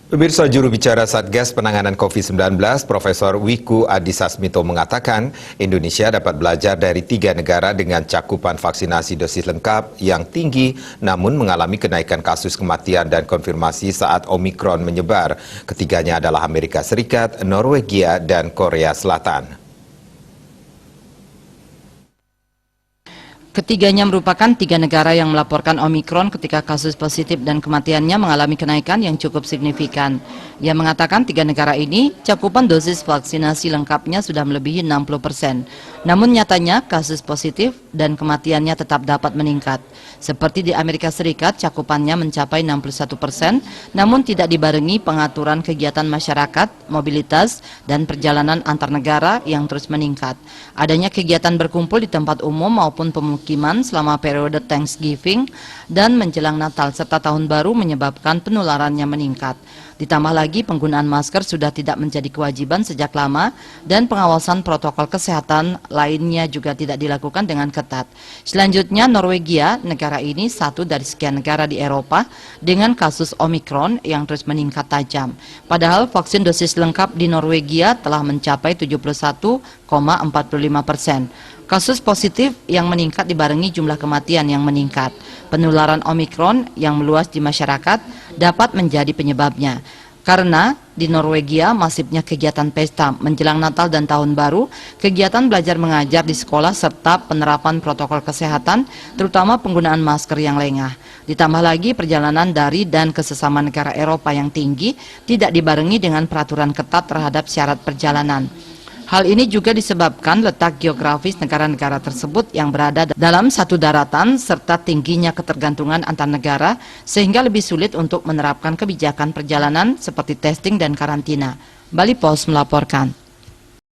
Pemirsa, juru bicara Satgas Penanganan COVID-19, Profesor Wiku Adhisasmito mengatakan Indonesia dapat belajar dari 3 negara dengan cakupan vaksinasi dosis lengkap yang tinggi namun mengalami kenaikan kasus kematian dan konfirmasi saat Omikron menyebar. Ketiganya adalah Amerika Serikat, Norwegia, dan Korea Selatan. Ketiganya merupakan 3 negara yang melaporkan Omikron ketika kasus positif dan kematiannya mengalami kenaikan yang cukup signifikan. Ia mengatakan 3 negara ini cakupan dosis vaksinasi lengkapnya sudah melebihi 60%. Namun nyatanya kasus positif dan kematiannya tetap dapat meningkat. Seperti di Amerika Serikat cakupannya mencapai 61%, namun tidak dibarengi pengaturan kegiatan masyarakat, mobilitas, dan perjalanan antar negara yang terus meningkat. Adanya kegiatan berkumpul di tempat umum maupun pemukiman selama periode Thanksgiving dan menjelang Natal serta Tahun Baru menyebabkan penularannya meningkat. Ditambah lagi penggunaan masker sudah tidak menjadi kewajiban sejak lama dan pengawasan protokol kesehatan lainnya juga tidak dilakukan dengan ketat. Selanjutnya Norwegia, negara ini satu dari sekian negara di Eropa dengan kasus Omikron yang terus meningkat tajam. Padahal vaksin dosis lengkap di Norwegia telah mencapai 71,45%. Kasus positif yang meningkat dibarengi jumlah kematian yang meningkat. Penularan Omikron yang meluas di masyarakat dapat menjadi penyebabnya. Karena di Norwegia masifnya kegiatan pesta menjelang Natal dan Tahun Baru, kegiatan belajar mengajar di sekolah serta penerapan protokol kesehatan, terutama penggunaan masker yang lengah. Ditambah lagi perjalanan dari dan ke sesama negara Eropa yang tinggi tidak dibarengi dengan peraturan ketat terhadap syarat perjalanan. Hal ini juga disebabkan letak geografis negara-negara tersebut yang berada dalam satu daratan serta tingginya ketergantungan antar negara sehingga lebih sulit untuk menerapkan kebijakan perjalanan seperti testing dan karantina. Bali Post melaporkan.